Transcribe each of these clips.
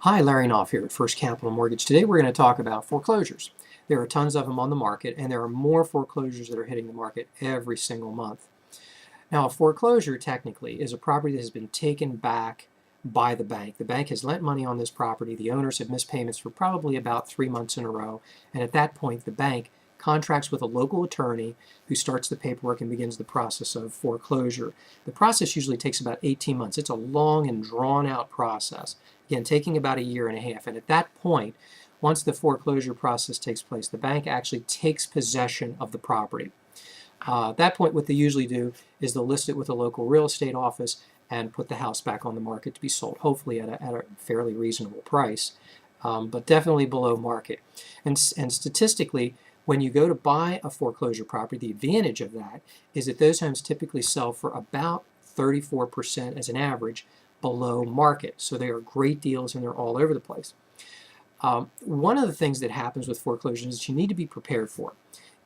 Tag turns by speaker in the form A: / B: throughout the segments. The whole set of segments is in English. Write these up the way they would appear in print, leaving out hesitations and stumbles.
A: Hi, Larry Knopf here at First Capital Mortgage. Today we're going to talk about foreclosures. There are tons of them on the market, and there are more foreclosures that are hitting the market every single month. Now, a foreclosure technically is a property that has been taken back by the bank. The bank has lent money on this property. The owners have missed payments for probably about 3 months in a row, and at that point, the bank contracts with a local attorney who starts the paperwork and begins the process of foreclosure. The process usually takes about 18 months. It's a long and drawn-out process, again, taking about a year and a half. And at that point, once the foreclosure process takes place, the bank actually takes possession of the property. At that point, what they usually do is they'll list it with a local real estate office and put the house back on the market to be sold, hopefully at a fairly reasonable price, but definitely below market. And statistically, when you go to buy a foreclosure property, the advantage of that is that those homes typically sell for about 34% as an average below market. So they are great deals and they're all over the place. One of the things that happens with foreclosures that you need to be prepared for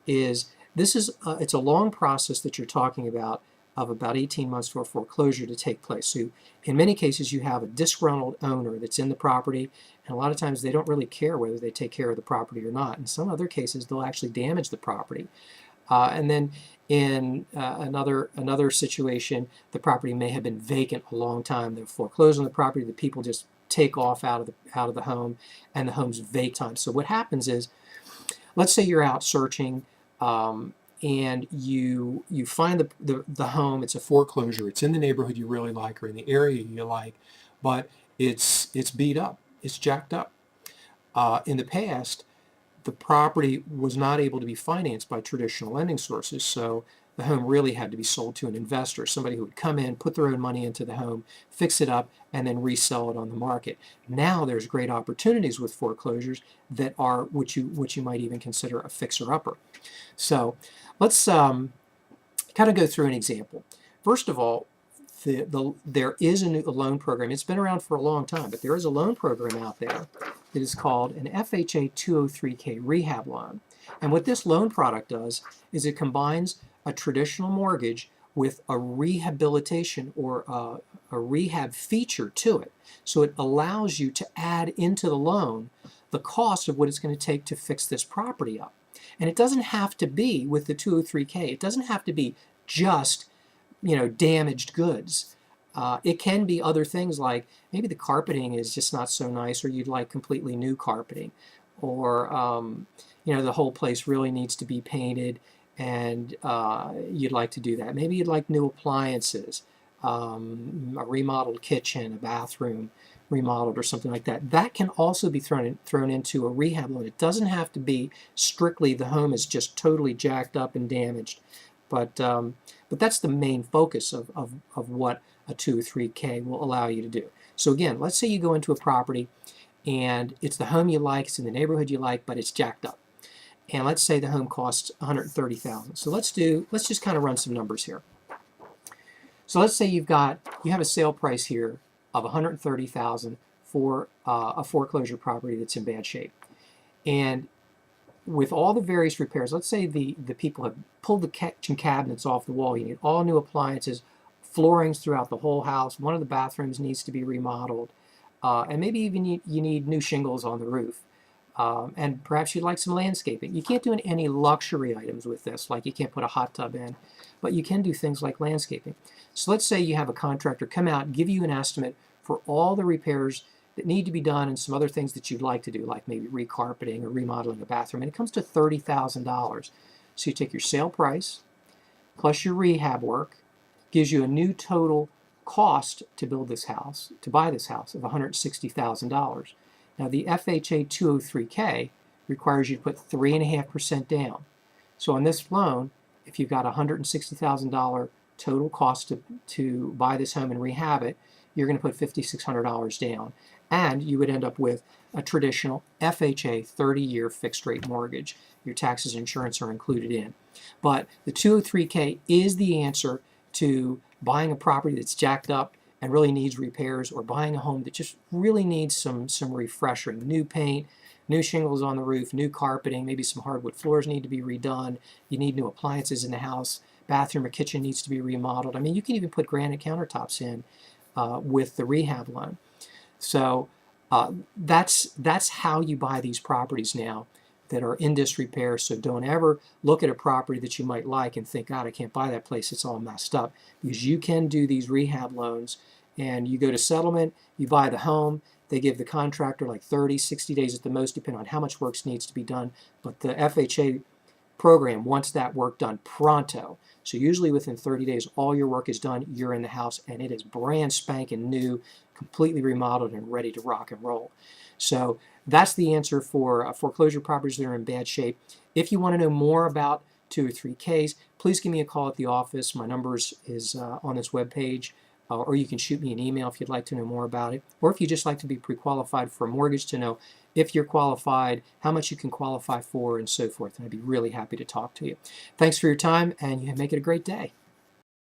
A: is it's a long process that you're talking about of about 18 months for a foreclosure to take place. So in many cases you have a disgruntled owner that's in the property, and a lot of times they don't really care whether they take care of the property or not. In some other cases they'll actually damage the property. And then in another situation, the property may have been vacant a long time. They've foreclosed on the property, the people just take off out of the home, and the home's vacant. So what happens is, let's say you're out searching, and you find the home. It's a foreclosure. It's in the neighborhood you really like or in the area you like, but it's beat up. It's jacked up. In the past, the property was not able to be financed by traditional lending sources, so the home really had to be sold to an investor, somebody who would come in, put their own money into the home, fix it up, and then resell it on the market. Now there's great opportunities with foreclosures that are what you might even consider a fixer-upper. So let's kind of go through an example. First of all, there is a loan program. It's been around for a long time, but there is a loan program out there that is called an FHA 203K rehab loan. And what this loan product does is it combines a traditional mortgage with a rehabilitation or a rehab feature to it. So it allows you to add into the loan the cost of what it's going to take to fix this property up. And it doesn't have to be, with the 203K, it doesn't have to be just damaged goods. It can be other things, like maybe the carpeting is just not so nice, or you'd like completely new carpeting, or the whole place really needs to be painted, and you'd like to do that. Maybe you'd like new appliances, a remodeled kitchen, a bathroom remodeled, or something like that. That can also be thrown into a rehab loan. It doesn't have to be strictly the home is just totally jacked up and damaged, but that's the main focus of what a 203K will allow you to do. So again, let's say you go into a property and it's the home you like, it's in the neighborhood you like, but it's jacked up. And let's say the home costs $130,000. So let's just kind of run some numbers here. So let's say you have a sale price here of $130,000 for a foreclosure property that's in bad shape. And with all the various repairs, let's say the people have pulled the kitchen cabinets off the wall. You need all new appliances, floorings throughout the whole house. One of the bathrooms needs to be remodeled, and maybe even you need new shingles on the roof. And perhaps you'd like some landscaping. You can't do any luxury items with this, like you can't put a hot tub in, but you can do things like landscaping. So let's say you have a contractor come out and give you an estimate for all the repairs that need to be done and some other things that you'd like to do, like maybe recarpeting or remodeling a bathroom, and it comes to $30,000. So you take your sale price plus your rehab work, gives you a new total cost to build this house, to buy this house, of $160,000. Now the FHA 203K requires you to put 3.5% down. So on this loan, if you've got a $160,000 total cost to buy this home and rehab it, you're going to put $5,600 down, and you would end up with a traditional FHA 30-year fixed-rate mortgage. Your taxes and insurance are included in. But the 203K is the answer to buying a property that's jacked up and really needs repairs, or buying a home that just really needs some refreshing. New paint, new shingles on the roof, new carpeting, maybe some hardwood floors need to be redone. You need new appliances in the house. Bathroom or kitchen needs to be remodeled. I mean, you can even put granite countertops in with the rehab loan. So That's how you buy these properties now that are in disrepair. So don't ever look at a property that you might like and think, God, I can't buy that place, it's all messed up. Because you can do these rehab loans, and you go to settlement, you buy the home, they give the contractor like 30, 60 days at the most, depending on how much work needs to be done. But the FHA program wants that work done pronto. So usually within 30 days, all your work is done, you're in the house, and it is brand spanking new, completely remodeled and ready to rock and roll. So that's the answer for foreclosure properties that are in bad shape. If you want to know more about 203Ks, please give me a call at the office. My number is on this webpage, or you can shoot me an email if you'd like to know more about it, or if you just like to be pre-qualified for a mortgage, to know if you're qualified, how much you can qualify for, and so forth. And I'd be really happy to talk to you. Thanks for your time, and you make it a great day.